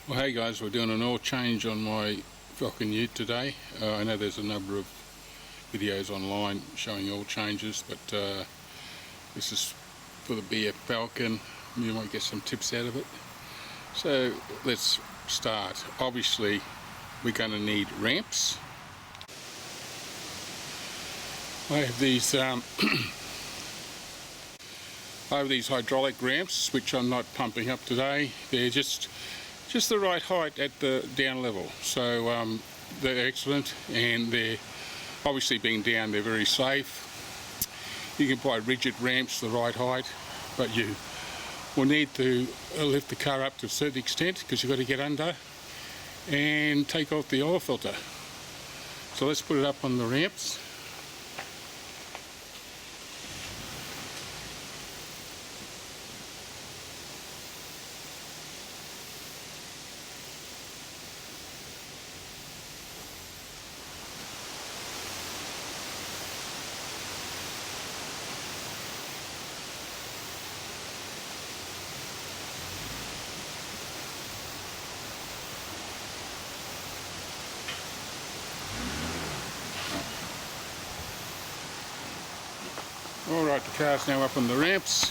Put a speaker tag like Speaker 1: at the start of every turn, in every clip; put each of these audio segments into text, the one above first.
Speaker 1: Well, hey guys, we're doing an oil change on my Falcon Ute today. I know there's a number of videos online showing oil changes, but this is for the BA Falcon. You might get some tips out of it. So let's start. Obviously, we're going to need ramps. I have these hydraulic ramps, which I'm not pumping up today. They're just the right height at the down level, so they're excellent, and they're obviously being down, they're very safe. You can buy rigid ramps the right height, but you will need to lift the car up to a certain extent because you've got to get under and take off the oil filter. So let's put it up on the ramps. Alright, the car's now up on the ramps.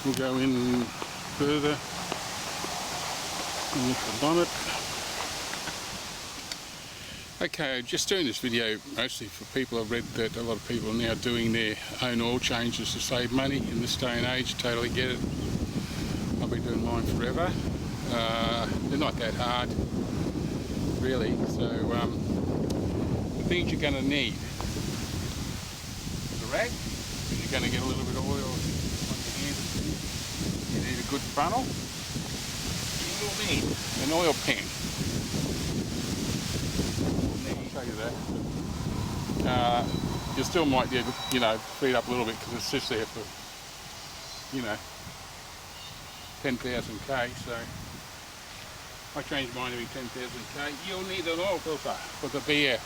Speaker 1: We'll go in further and lift the bonnet. Okay, just doing this video mostly for people. I've read that a lot of people are now doing their own oil changes to save money in this day and age. Totally get it. I've been doing mine forever. They're not that hard, really. So the things you're going to need: rag, because you're going to get a little bit of oil on your hand. You need a good funnel. You will need an oil pan. I'll show you that. You still might get, speed up a little bit because it sits there for, 10,000 k. So I changed mine to be 10,000 k. You'll need an oil filter for the BF.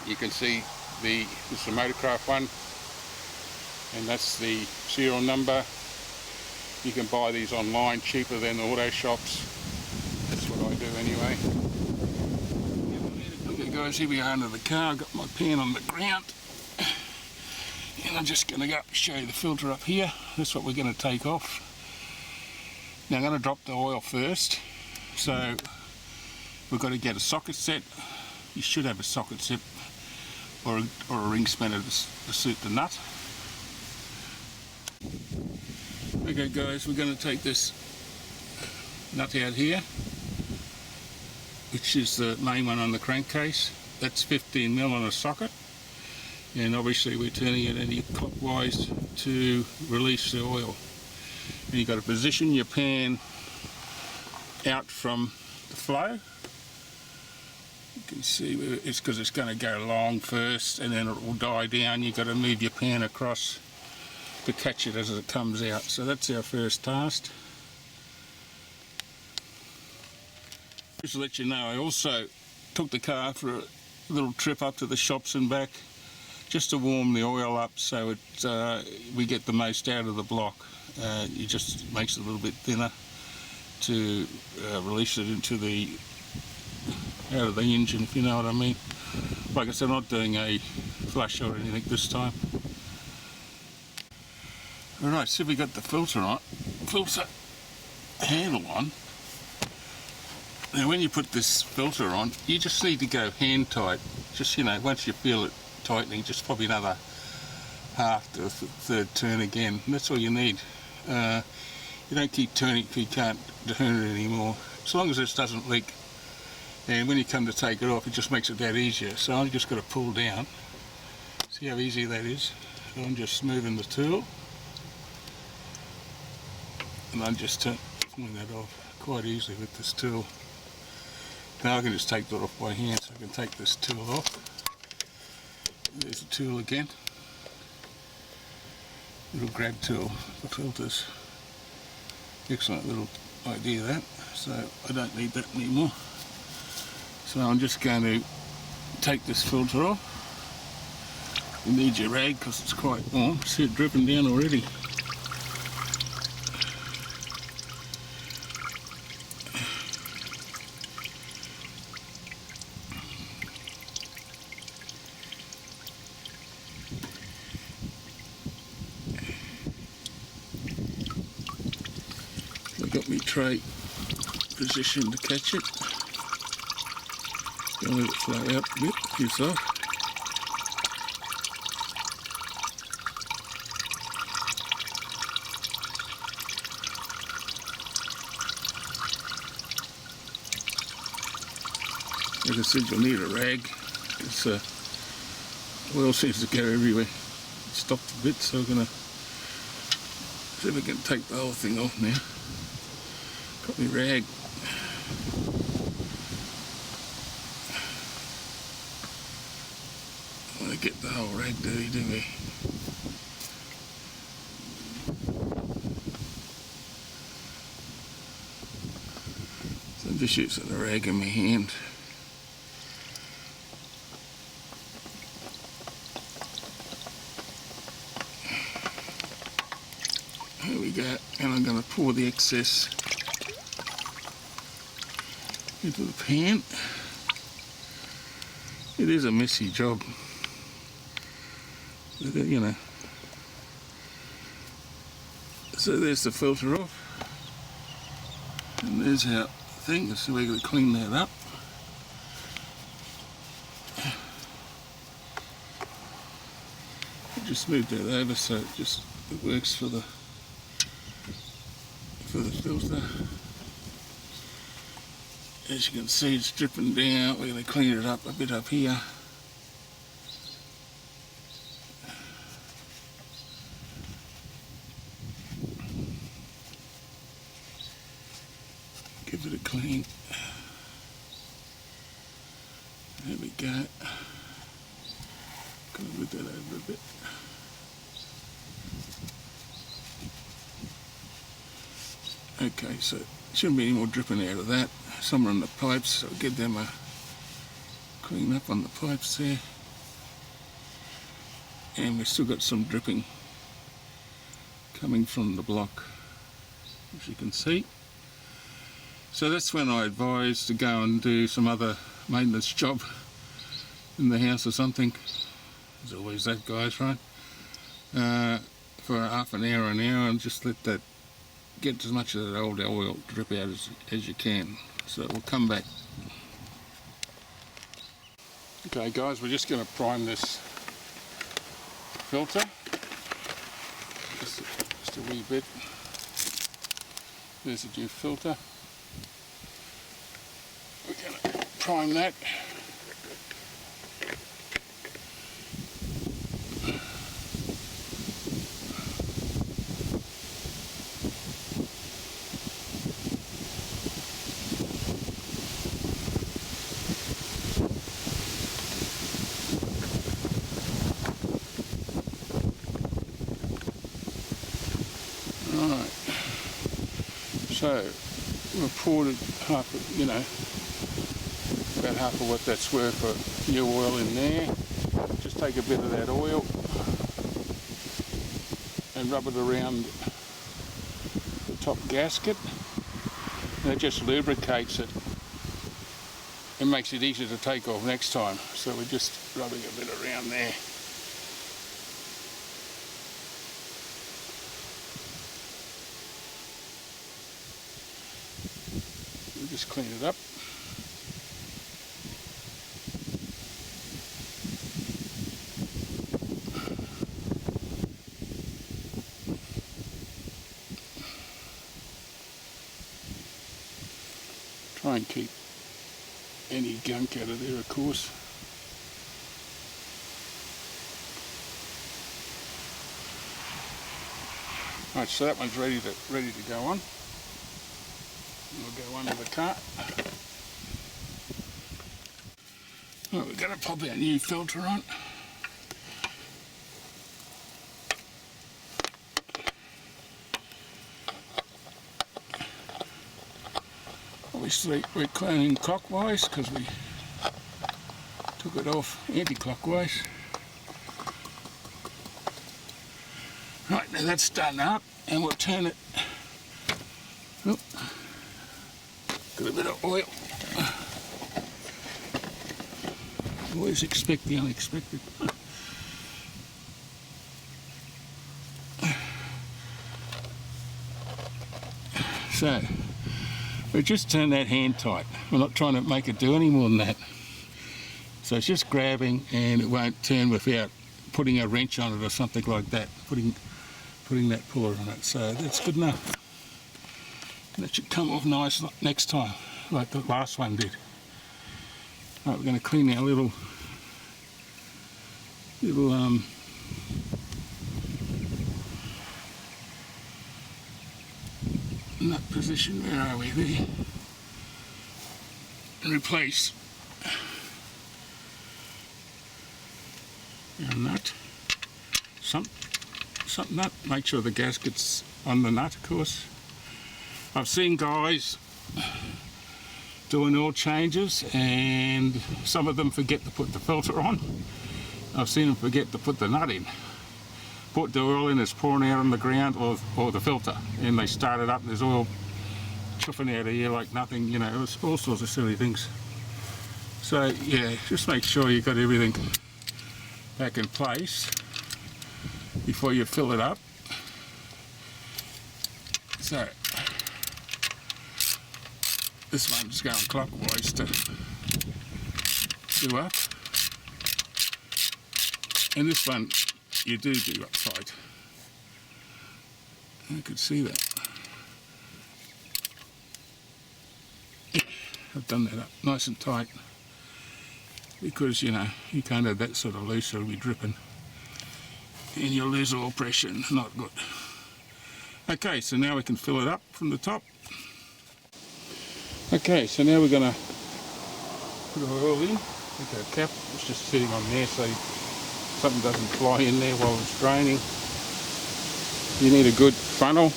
Speaker 1: You can see this is the Motorcraft one, and that's the serial number. You can buy these online cheaper than the auto shops. That's what I do anyway. Okay guys, here we are under the car. I've got my pan on the ground, and I'm just going to go show you the filter up here. That's what we're going to take off. Now I'm going to drop the oil first, so we've got to get a socket set. You should have a socket set or a ring spanner to suit the nut. Okay guys, we're going to take this nut out here, which is the main one on the crankcase. That's 15mm on a socket, and obviously we're turning it anti-clockwise to release the oil. And you've got to position your pan out from the flow. You can see it's because it's going to go long first and then it will die down. You've got to move your pan across to catch it as it comes out. So that's our first task. Just to let you know, I also took the car for a little trip up to the shops and back just to warm the oil up so we get the most out of the block. It just makes it a little bit thinner to release it into out of the engine, if you know what I mean. Like I said, I'm not doing a flush or anything this time. Alright, so we got the filter handle on. Now when you put this filter on, you just need to go hand tight. Just, once you feel it tightening, just probably another half to a third turn again. And that's all you need. You don't keep turning if you can't turn it anymore. As long as this doesn't leak. And when you come to take it off, it just makes it that easier. So I'm just got to pull down. See how easy that is? So I'm just moving the tool, and I'm just pulling that off quite easily with this tool. Now I can just take that off by hand, so I can take this tool off. There's the tool again. Little grab tool for filters. Excellent little idea that. So I don't need that anymore. So I'm just going to take this filter off. You need your rag because it's quite warm. See it dripping down already. got my tray positioned to catch it. Gonna let it flow out a bit, piss off. Like I said, you'll need a rag, because oil seems to go everywhere. It stopped a bit, so we're going to see if we can take the whole thing off now. Got my rag. I want to get the whole rag dirty, do we? So I'm just using the rag in my hand. There we go, and I'm going to pour the excess into the pan. It is a messy job, but, you know. So there's the filter off, and there's our thing. So we're going to clean that up. I just moved that over so it works for the filter. As you can see, it's dripping down. We're going to clean it up a bit up here. Give it a clean. There we go. Gonna move that over a bit. Okay, so shouldn't be any more dripping out of that. Some are on the pipes, so I'll get them clean up on the pipes there. And we've still got some dripping coming from the block, as you can see. So that's when I advise to go and do some other maintenance job in the house or something. There's always that, guys, right? For half an hour, and just let that get as much of that old oil drip out as you can. So we'll come back. Okay guys, we're just going to prime this filter. Just a wee bit. There's a new filter. We're going to prime that. Right, so we've poured about half of what that's worth of new oil in there. Just take a bit of that oil and rub it around the top gasket, and it just lubricates it and makes it easier to take off next time. So we're just rubbing a bit around there. Just clean it up. Try and keep any gunk out of there, of course. Right, so that one's ready to go on. We'll go under the car. Right, we're going to pop our new filter on. Obviously we're cleaning clockwise because we took it off anti-clockwise. Right, now that's done up, and we'll turn it. Oh. Got a bit of oil. Always expect the unexpected. So we just turn that hand tight. We're not trying to make it do any more than that. So it's just grabbing, and it won't turn without putting a wrench on it or something like that, putting that puller on it. So that's good enough. That should come off nice next time, like the last one did. Right, we're going to clean our little nut position. Where are we there? And replace our nut. Some nut. Make sure the gasket's on the nut, of course. I've seen guys doing oil changes and some of them forget to put the filter on. I've seen them forget to put the nut in. Put the oil in, it's pouring out on the ground, or the filter, and they start it up and there's oil chuffing out of here like nothing, you know, it's all sorts of silly things. So yeah, just make sure you've got everything back in place before you fill it up. So this one's going clockwise to up, and this one you do upside. I could see that. I've done that up nice and tight because, you know, you can't have that sort of loose, it'll be dripping and you'll lose oil pressure and not good. Okay, so now we can fill it up from the top. Okay, so now we're going to put our oil in. I think our cap is just sitting on there so something doesn't fly in there while it's draining. You need a good funnel.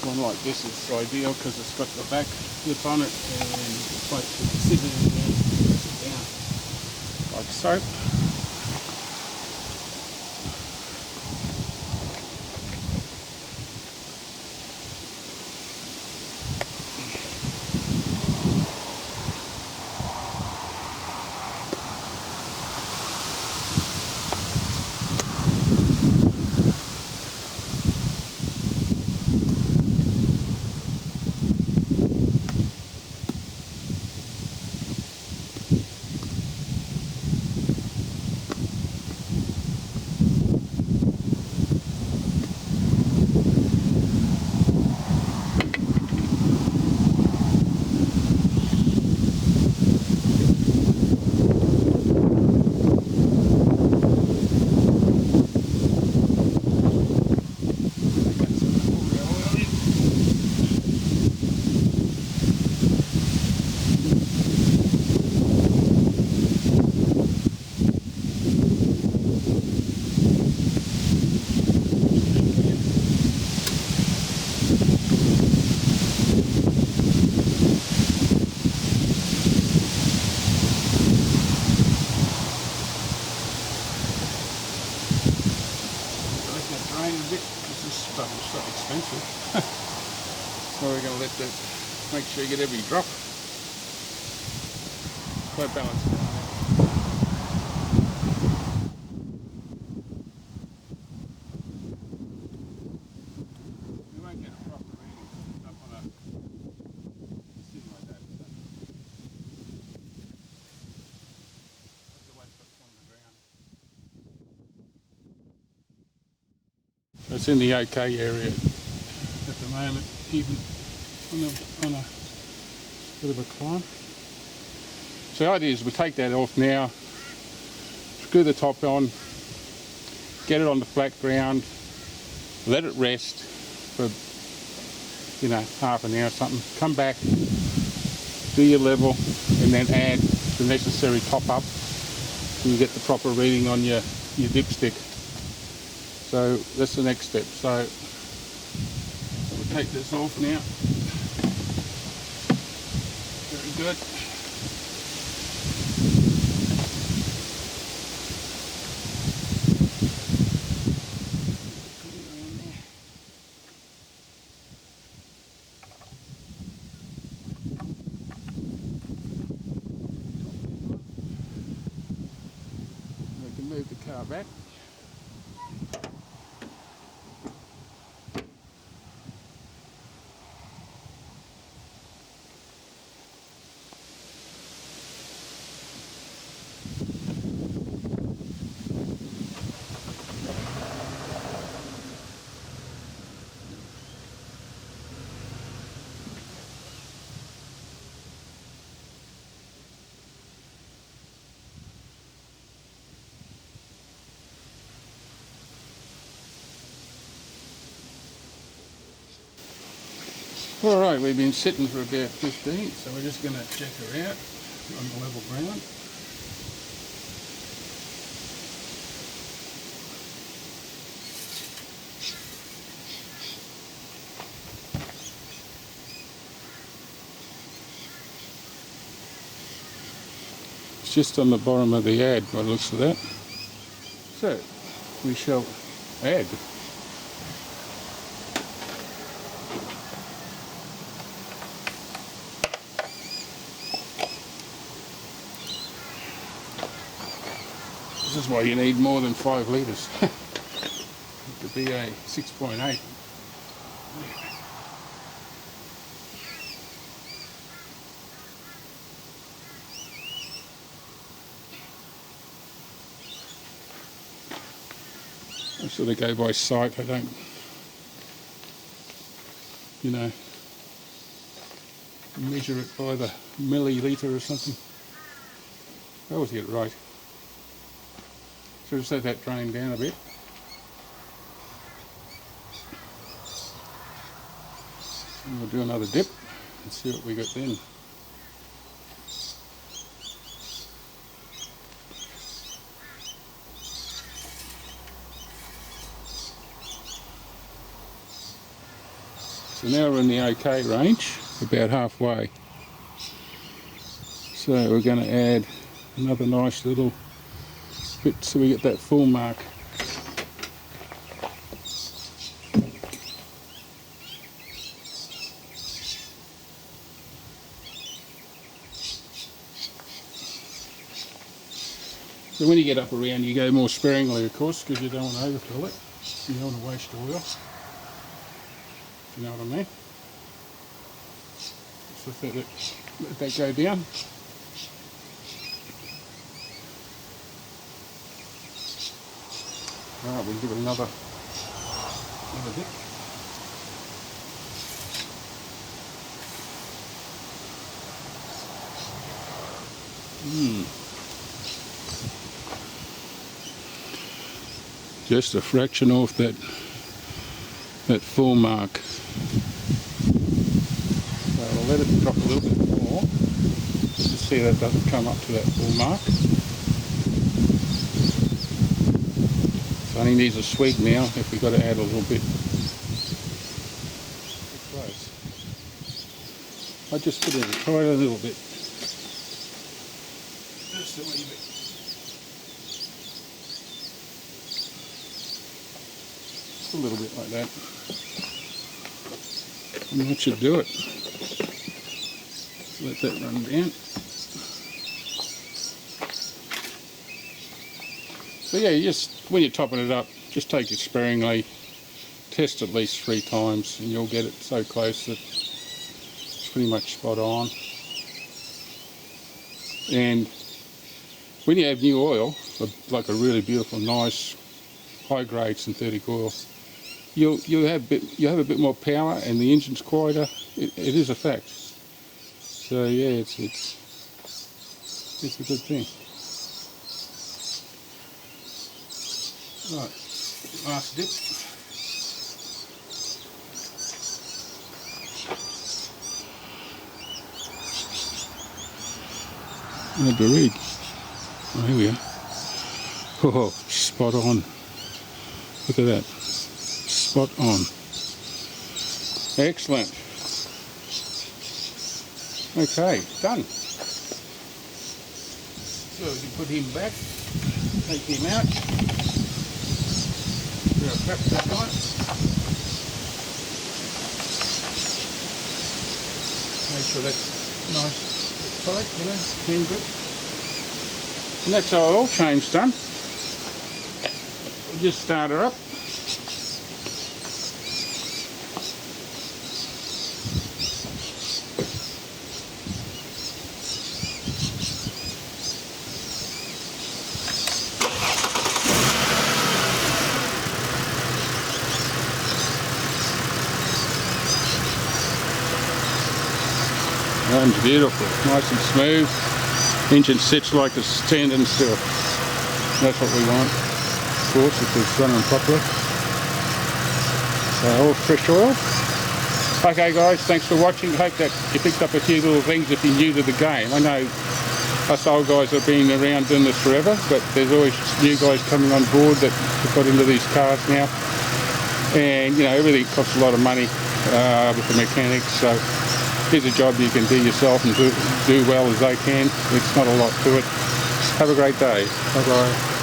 Speaker 1: One like this is ideal because it's got the back lip on it, and it's like the scissors in there, press it down like so. So we're going to let that, make sure you get every drop. Quite balanced. You won't get a proper reading up on a thing like that. That's the way it's got on the ground. It's in the OK area at the moment, even on a bit of a climb. So the idea is we take that off now, screw the top on, get it on the flat ground, let it rest for, you know, half an hour or something, come back, do your level, and then add the necessary top up so you get the proper reading on your dipstick. So that's the next step. So we'll take this off now. Very good. We can move the car back. Alright, we've been sitting for about 15, so we're just going to check her out on the level ground. It's just on the bottom of the ad by the looks of that. So, we shall add. This is why you need more than 5 litres. The BA 6.8. I sort of go by sight, I don't, you know, measure it by the millilitre or something. I always get it right. So just let that drain down a bit. And we'll do another dip and see what we got then. So now we're in the OK range, about halfway. So we're going to add another nice little bit so we get that full mark. So when you get up around, you go more sparingly, of course, because you don't want to overfill it. You don't want to waste oil. You know what I mean? So let that go down. Alright, we'll give it another dip. Just a fraction off that full mark. So I'll let it drop a little bit more, just to see that it doesn't come up to that full mark. It only needs a sweep now if we've got to add a little bit. Close. I just put it in quite a little bit. Just a wee bit. Just a little bit like that. And that should do it. Let that run down. So yeah, you just, when you're topping it up, just take it sparingly, test at least 3 times, and you'll get it so close that it's pretty much spot on. And when you have new oil, like a really beautiful, nice, high-grade synthetic oil, you'll have a bit more power, and the engine's quieter. It is a fact. So yeah, it's a good thing. Right, last dip. Hard to read. Oh, here we are. Oh, spot on. Look at that. Spot on. Excellent. Okay, done. So we can put him back, take him out. Perhaps that right. Make sure that's nice, tight, you know, hand grip. And that's our oil change done. We'll just start her up. Runs beautiful, nice and smooth. Engine sits like it's standing still. That's what we want, of course, if it's running properly. So all fresh oil. Okay guys, thanks for watching. Hope that you picked up a few little things if you're new to the game. I know us old guys have been around doing this forever, but there's always new guys coming on board that have got into these cars now. And you know, everything costs a lot of money with the mechanics, so here's a job you can do yourself and do well as they can. It's not a lot to it. Have a great day.
Speaker 2: Bye bye.